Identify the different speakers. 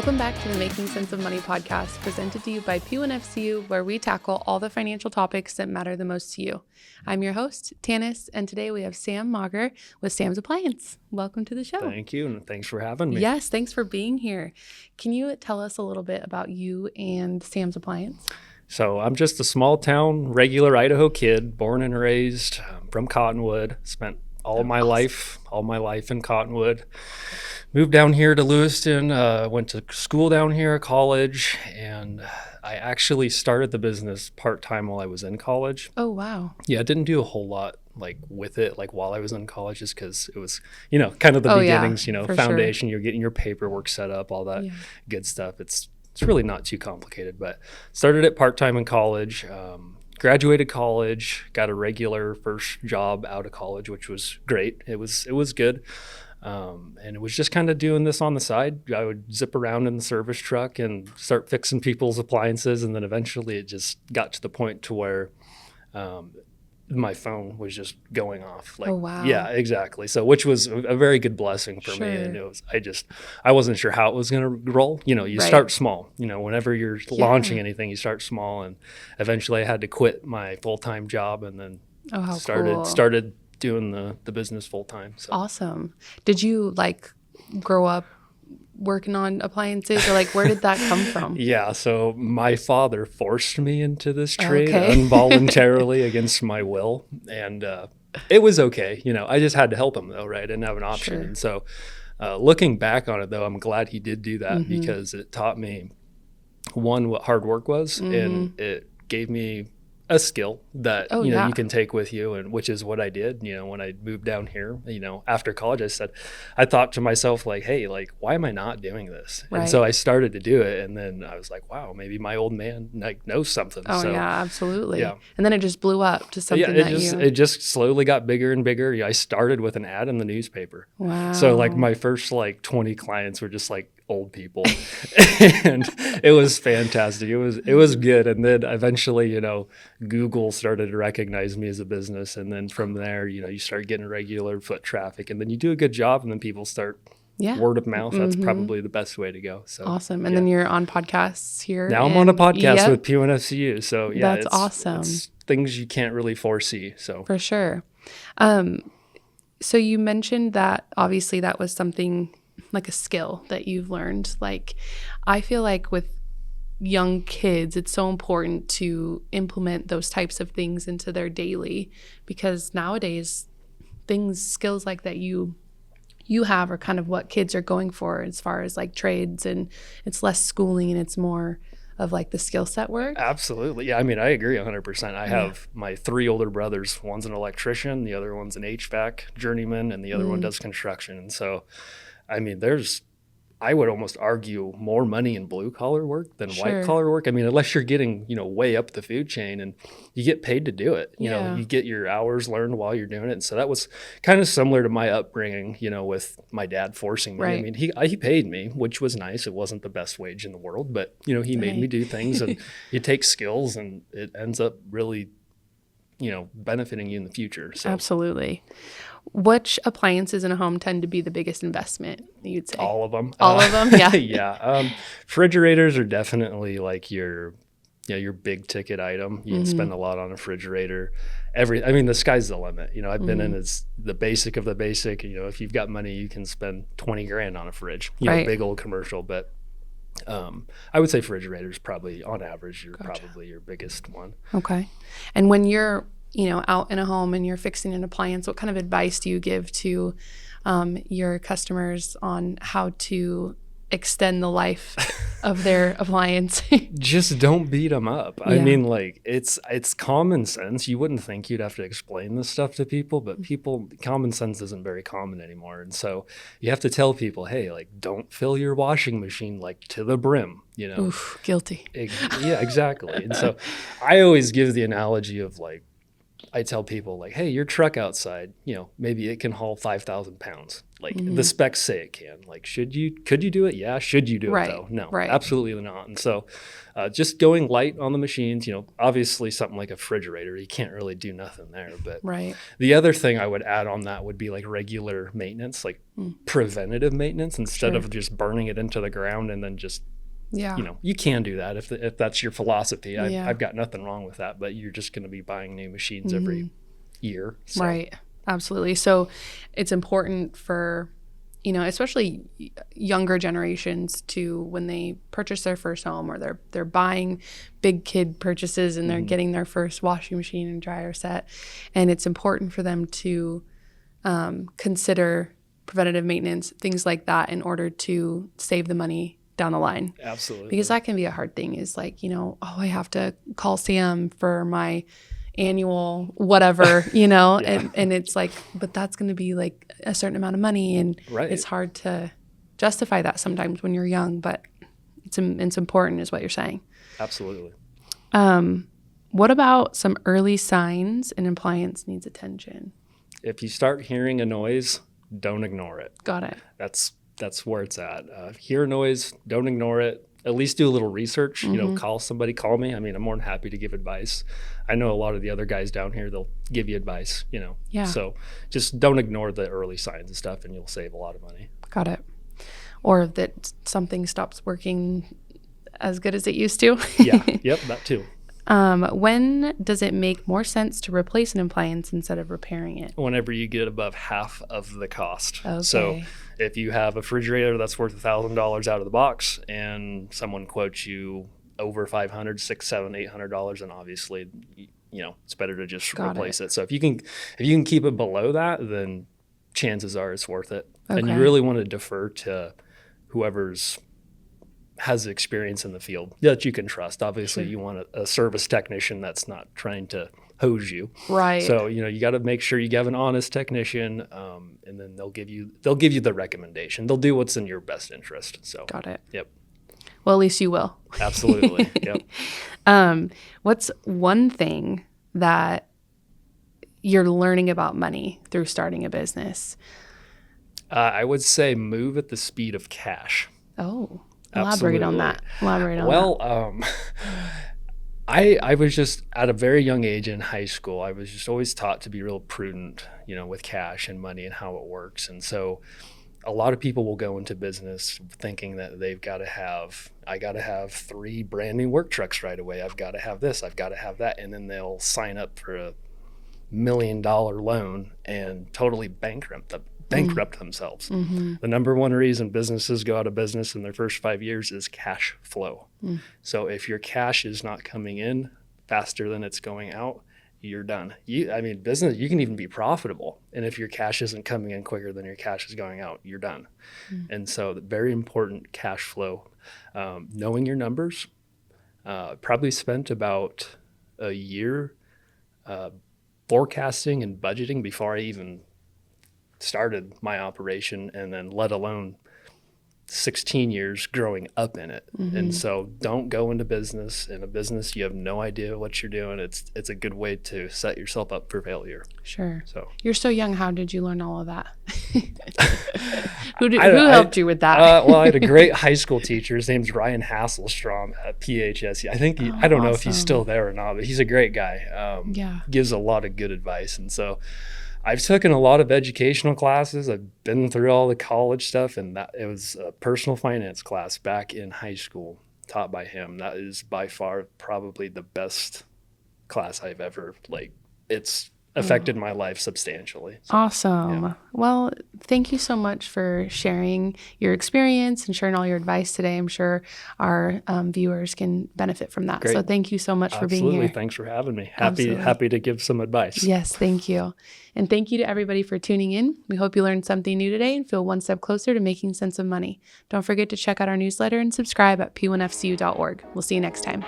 Speaker 1: Welcome back to the Making Sense of Money podcast, presented to you by P1FCU, where we tackle all the financial topics that matter the most to you. I'm your host, Tanis, and today we have Sam Mager with Sam's Appliance. Welcome to the show.
Speaker 2: Thank you, and thanks for having me.
Speaker 1: Yes, thanks for being here. Can you tell us a little bit about you and Sam's Appliance?
Speaker 2: So I'm just a small town, regular Idaho kid, born and raised from Cottonwood. Spent all my life in Cottonwood. Moved down here to Lewiston, went to school down here, college, and I actually started the business part-time while I was in college.
Speaker 1: Oh, wow.
Speaker 2: Yeah, I didn't do a whole lot with it while I was in college, just because it was, kind of the beginnings, foundation,
Speaker 1: sure.
Speaker 2: You're getting your paperwork set up, all that good stuff. It's really not too complicated, but started it part-time in college, graduated college, got a regular first job out of college, which was great. It was good. And it was just kind of doing this on the side. I would zip around in the service truck and start fixing people's appliances. And then eventually it just got to the point to where my phone was just going off.
Speaker 1: Oh, wow.
Speaker 2: Yeah, exactly. So which was a very good blessing for me. And it was, I wasn't sure how it was going to roll. You start small. Whenever you're launching anything, you start small. And eventually I had to quit my full-time job and then started doing the business full time. So.
Speaker 1: Awesome. Did you grow up working on appliances, or where did that come from?
Speaker 2: Yeah. So my father forced me into this trade involuntarily against my will. And it was okay. I just had to help him though, right? I didn't have an option.
Speaker 1: Sure.
Speaker 2: And so looking back on it though, I'm glad he did do that because it taught me, one, what hard work was, and it gave me a skill that you can take with you, and which is what I did. When I moved down here, after college, I thought to myself, hey, why am I not doing this?
Speaker 1: Right.
Speaker 2: And so I started to do it, and then I was like, wow, maybe my old man knows something.
Speaker 1: Oh,
Speaker 2: so,
Speaker 1: yeah, absolutely.
Speaker 2: Yeah.
Speaker 1: And then it just blew up to something
Speaker 2: it just slowly got bigger and bigger. I started with an ad in the newspaper.
Speaker 1: Wow.
Speaker 2: So my first 20 clients were just old people, and it was fantastic. It was good. And then eventually, Google started to recognize me as a business. And then from there, you start getting regular foot traffic, and then you do a good job, and then people start word of mouth. That's probably the best way to go. So
Speaker 1: awesome. And then you're on podcasts here.
Speaker 2: Now I'm on a podcast with P1FCU. So yeah,
Speaker 1: that's awesome.
Speaker 2: It's things you can't really foresee. So
Speaker 1: for sure. So you mentioned that obviously that was something like a skill that you've learned. I feel like with young kids, it's so important to implement those types of things into their daily, because nowadays skills like that you have are kind of what kids are going for as far as trades, and it's less schooling and it's more of the skill set work.
Speaker 2: Absolutely. Yeah. I agree 100%. I have my 3 older brothers. One's an electrician, the other one's an HVAC journeyman, and the other one does construction. And so I would almost argue more money in blue collar work than white collar work. Unless you're getting, way up the food chain and you get paid to do it. You get your hours learned while you're doing it. And so that was kind of similar to my upbringing, with my dad forcing me.
Speaker 1: Right.
Speaker 2: He paid me, which was nice. It wasn't the best wage in the world, but he made me do things, and you take skills and it ends up really, benefiting you in the future. So.
Speaker 1: Absolutely. Which appliances in a home tend to be the biggest investment, you'd say?
Speaker 2: All of them.
Speaker 1: All of them? Yeah.
Speaker 2: Yeah. Refrigerators are definitely your big ticket item. You can spend a lot on a refrigerator. The sky's the limit. I've been in as the basic of the basic. If you've got money, you can spend $20,000 on a fridge, big old commercial. But I would say refrigerators probably on average, probably your biggest one.
Speaker 1: Okay. And when you're out in a home and you're fixing an appliance, what kind of advice do you give to your customers on how to extend the life of their appliance?
Speaker 2: Just don't beat them up. Yeah. It's common sense. You wouldn't think you'd have to explain this stuff to people, but common sense isn't very common anymore. And so you have to tell people, hey, don't fill your washing machine to the brim,
Speaker 1: Oof, guilty.
Speaker 2: Yeah, exactly. And so I always give the analogy of I tell people hey, your truck outside, maybe it can haul 5,000 pounds. Like the specs say it can. Like, could you do it? Yeah. Should you do it though? No, absolutely not. And so just going light on the machines, obviously something like a refrigerator, you can't really do nothing there. But the other thing I would add on that would be like regular maintenance, like preventative maintenance, instead of just burning it into the ground and then just, you can do that if that's your philosophy. I've got nothing wrong with that, but you're just going to be buying new machines every year. So.
Speaker 1: Right. Absolutely. So it's important for, especially younger generations to, when they purchase their first home, or they're buying big kid purchases and they're getting their first washing machine and dryer set. And it's important for them to consider preventative maintenance, things like that, in order to save the money down the line.
Speaker 2: Absolutely.
Speaker 1: Because that can be a hard thing, is like, I have to call Sam for my annual whatever, and it's like, but that's going to be like a certain amount of money, and it's hard to justify that sometimes when you're young, but it's important, is what you're saying.
Speaker 2: Absolutely.
Speaker 1: What about some early signs an appliance needs attention?
Speaker 2: If you start hearing a noise, don't ignore it.
Speaker 1: Got it.
Speaker 2: That's where it's at. Hear a noise, don't ignore it. At least do a little research, call me. I mean, I'm more than happy to give advice. I know a lot of the other guys down here, they'll give you advice,
Speaker 1: Yeah.
Speaker 2: So just don't ignore the early signs and stuff, and you'll save a lot of money.
Speaker 1: Got it. Or that something stops working as good as it used to.
Speaker 2: Yeah. Yep. That too.
Speaker 1: When does it make more sense to replace an appliance instead of repairing it?
Speaker 2: Whenever you get above half of the cost.
Speaker 1: Okay.
Speaker 2: So if you have a refrigerator that's worth $1,000 out of the box and someone quotes you over $500, $600, $700, $800, then obviously, it's better to just replace it. So if you can keep it below that, then chances are it's worth it. Okay. And you really want to defer to whoever's has experience in the field that you can trust. Obviously, you want a service technician that's not trying to hose you.
Speaker 1: Right.
Speaker 2: So, you got to make sure you have an honest technician, and then they'll give you the recommendation. They'll do what's in your best interest. So.
Speaker 1: Got it.
Speaker 2: Yep.
Speaker 1: Well, at least you will.
Speaker 2: Absolutely. Yep.
Speaker 1: What's one thing that you're learning about money through starting a business?
Speaker 2: I would say move at the speed of cash.
Speaker 1: Oh. Elaborate on that.
Speaker 2: I was just at a very young age in high school, I was just always taught to be real prudent, with cash and money and how it works. And so a lot of people will go into business thinking that I got to have 3 brand new work trucks right away. I've got to have this, I've got to have that. And then they'll sign up for a $1 million loan and totally bankrupt themselves. Mm-hmm. The number one reason businesses go out of business in their first 5 years is cash flow. So if your cash is not coming in faster than it's going out, you're done. Business, you can even be profitable. And if your cash isn't coming in quicker than your cash is going out, you're done. And so very important cash flow. Knowing your numbers, probably spent about a year forecasting and budgeting before I even started my operation, and then let alone 16 years growing up in it. And so don't go into business. In a business, you have no idea what you're doing. It's a good way to set yourself up for failure.
Speaker 1: Sure.
Speaker 2: So
Speaker 1: you're so young. How did you learn all of that? Who helped you with that?
Speaker 2: Well, I had a great high school teacher. His name's Ryan Hasselstrom at PHS. I think I don't know if he's still there or not, but he's a great guy. Gives a lot of good advice. And so I've taken a lot of educational classes. I've been through all the college stuff, and it was a personal finance class back in high school taught by him. That is by far probably the best class I've ever, it's affected my life substantially. So,
Speaker 1: awesome.
Speaker 2: Yeah.
Speaker 1: Well, thank you so much for sharing your experience and sharing all your advice today. I'm sure our viewers can benefit from that.
Speaker 2: Great.
Speaker 1: So thank you so much for being here.
Speaker 2: Absolutely. Thanks for having me. Happy to give some advice.
Speaker 1: Yes, thank you. And thank you to everybody for tuning in. We hope you learned something new today and feel one step closer to making sense of money. Don't forget to check out our newsletter and subscribe at p1fcu.org. We'll see you next time.